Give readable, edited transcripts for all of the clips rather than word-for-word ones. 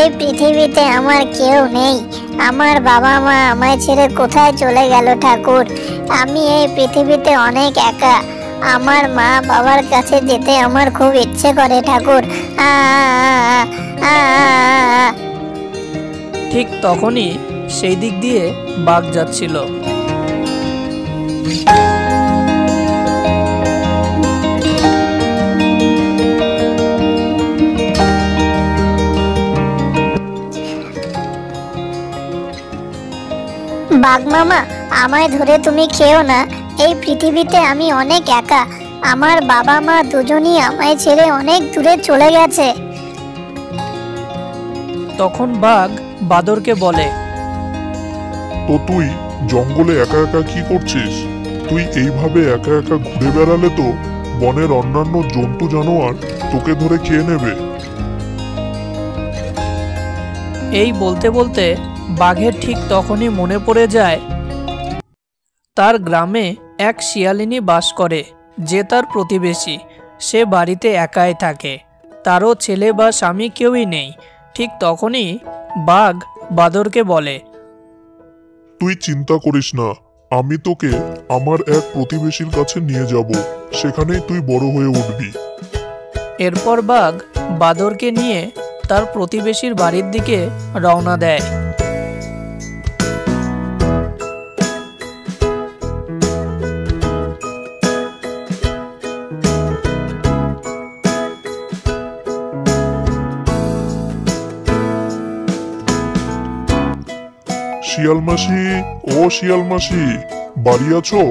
এই পৃথিবীতে আমার কেউ নেই। আমার বাবা মা আমায় ছেড়ে কোথায় চলে গেল ঠাকুর। আমি এই পৃথিবীতে অনেক একা। আমার মা বাবার কাছে যেতে আমার খুব ইচ্ছে করে ঠাকুর। আ আ আ আ। ঠিক তখনই সেই দিক দিয়ে বাঘ যাচ্ছিল। বাঘ মামা, আমায় ধরে তুমি খেও না। এই পৃথিবীতে আমি অনেক একা। আমার বাবা মা দুজনই আমায় ছেড়ে অনেক দূরে চলে গেছে। তখন বাঘ বাদরকে বলে, তো তুই জঙ্গলে একা একা কি করছিস? তুই এইভাবে একা একা ঘুরে বেড়ালে তো বনের অন্যান্য জন্তু জানোয়ার তোকে ধরে খেয়ে নেবে। এই বলতে বলতে বাঘের ঠিক তখনই মনে পড়ে যায় তার গ্রামে এক শিয়ালিনী বাস করে, যে তার প্রতিবেশী। সে বাড়িতে একাই থাকে, তারও ছেলে বা স্বামী কেউই নেই। ঠিক তখনই বাঘ বাদরকে বলে, তুই চিন্তা করিস না, আমি তোকে আমার এক প্রতিবেশীর কাছে নিয়ে যাব, সেখানেই তুই বড় হয়ে উঠবি। এরপর বাঘ বাদরকে নিয়ে তার প্রতিবেশীর বাড়ির দিকে রওনা দেয়। শিয়াল মাসি, ও শিয়াল মাসি, বাড়ি আছো?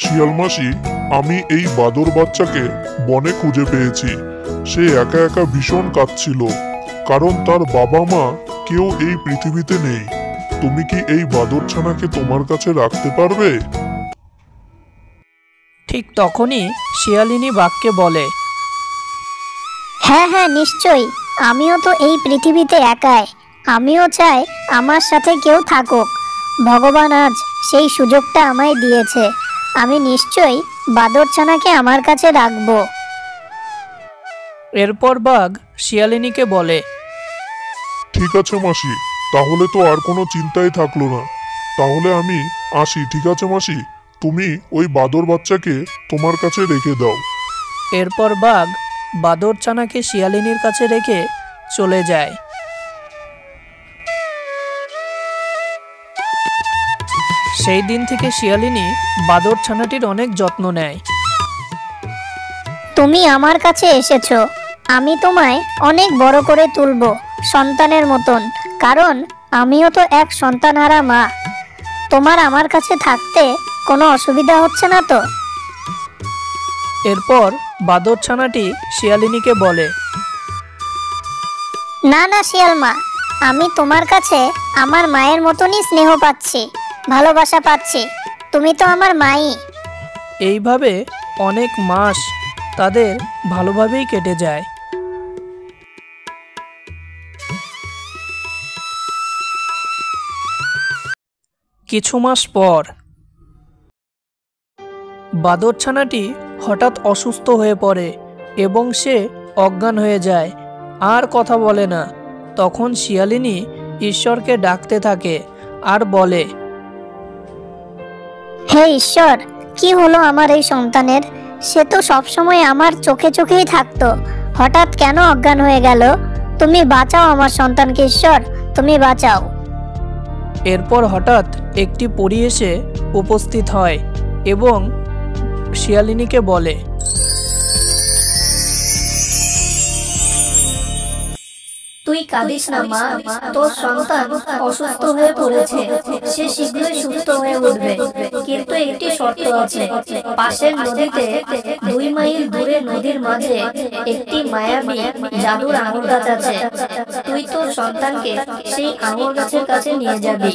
শিয়াল মাসি, আমি এই বাদর বাচ্চাকে বনে খুঁজে পেয়েছি। সে একা একা ভীষণ কাঁদছিল, কারণ তার বাবা মা কেউ এই পৃথিবীতে নেই। তুমি কি এই বাদর ছানাকে তোমার কাছে রাখতে পারবে? ঠিক তখনই শিয়ালিনী বাঘকে বলে, হ্যাঁ হ্যাঁ, নিশ্চয়ই। আমিও তো এই পৃথিবীতে একাই। আমিও চাই আমার সাথে কেউ থাকুক। ভগবান আজ সেই সুযোগটা আমায় দিয়েছে। আমি নিশ্চয়ই বাদরছানাকে আমার কাছে রাখবো। এরপর বাঘ শিয়ালিনীকে বলে, ঠিক আছে মাসি, তাহলে তো আর কোনো চিন্তাই থাকলো না। তাহলে আমি আসি, ঠিক আছে মাসি? তুমি ওই বাদর বাচ্চাকে তোমার কাছে রেখে দাও। এরপর বাঘ বাদরছানাকে শিয়ালিনীর কাছে রেখে চলে যায়। সেই দিন থেকে শিয়ালিনী বাদরছানাটির অনেক যত্ন নেয়। তুমি আমার কাছে এসেছো, আমি তোমায় অনেক বড় করে তুলবো সন্তানের মতন, কারণ আমিও তো এক সন্তানহারা মা। তোমার আমার কাছে থাকতে কোনো অসুবিধা হচ্ছে না তো? এরপর বাদরছানাটি শিয়ালিনীকে বলে, না না শিয়াল মা, আমি তোমার কাছে আমার মায়ের মতনই স্নেহ পাচ্ছি, ভালোবাসা পাচ্ছি। তুমি তো আমার মাই। এইভাবে অনেক মাস তাদের ভালোভাবেই কেটে যায়। কিছু মাস পর বাদরছানাটি হঠাৎ অসুস্থ হয়ে পড়ে এবং সে অজ্ঞান হয়ে যায়, আর কথা বলে না। তখন শিয়ালিনী ঈশ্বরকে ডাকতে থাকে আর বলে, হে ঈশ্বর, কি হলো আমার এই সন্তানের? সে তো সবসময় আমার চোখে চোখেই থাকতো, হঠাৎ কেন অজ্ঞান হয়ে গেল? তুমি বাঁচাও আমার সন্তানকে ঈশ্বর, তুমি বাঁচাও। এরপর হঠাৎ একটি পরী এসে উপস্থিত হয় এবং শিয়ালিনীকে বলে, তুই কাঁদিস না মা, তোর সন্তান অসুস্থ হয়ে পড়েছে, সে শীঘ্রই সুস্থ হয়ে উঠবে। কিন্তু একটি শর্ত আছে, পাশের নদীতে 2 মাইল দূরে নদীর মাঝে একটি মায়াবী জাদুর আঙুর গাছ আছে। তুই তোর সন্তানকে সেই আঙুর গাছের কাছে নিয়ে যাবি।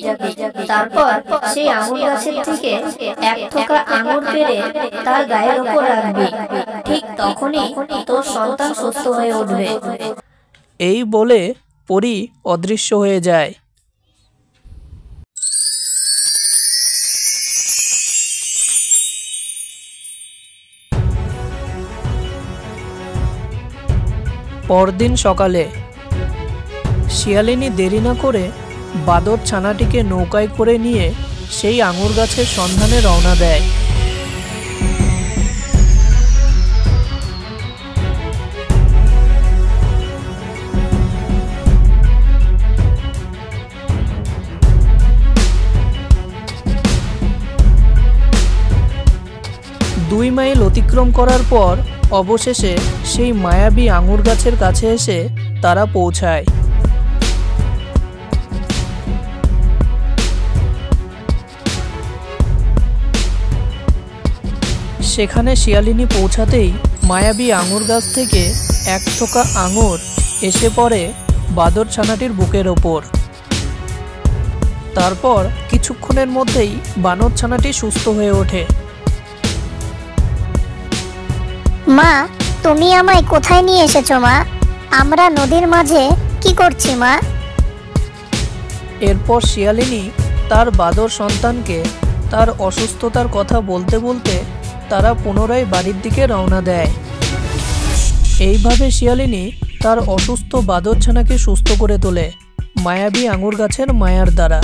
তারপর সেই আঙুর গাছের থেকে এক থোকা আঙুর পেড়ে তার গায়ের উপর রাখবি। ঠিক তখনই তোর সন্তান সুস্থ হয়ে উঠবে। এই বলে পরী অদৃশ্য হয়ে যায়। পরদিন সকালে শিয়ালিনী দেরি না করে বাদর ছানাটিকে নৌকায় করে নিয়ে সেই আঙুর গাছের সন্ধানে রওনা দেয়। দুই মাইল অতিক্রম করার পর অবশেষে সেই মায়াবী আঙুর গাছের কাছে এসে তারা পৌঁছায়। সেখানে শিয়ালিনী পৌঁছাতেই মায়াবী আঙুর গাছ থেকে এক থোকা আঙুর এসে পড়ে বাদর ছানাটির বুকের ওপর। তারপর কিছুক্ষণের মধ্যেই বানর ছানাটি সুস্থ হয়ে ওঠে। মা, তুমি আমায় কোথায় নিয়ে এসেছো মা? আমরা নদীর মাঝে কি করছি মা? এরপর শিয়ালিনী তার বাদর সন্তানকে তার অসুস্থতার কথা বলতে বলতে তারা পুনরায় বাড়ির দিকে রওনা দেয়। এইভাবে শিয়ালিনী তার অসুস্থ বাদর ছানাকে সুস্থ করে তোলে মায়াবী আঙুর গাছের মায়ার দ্বারা।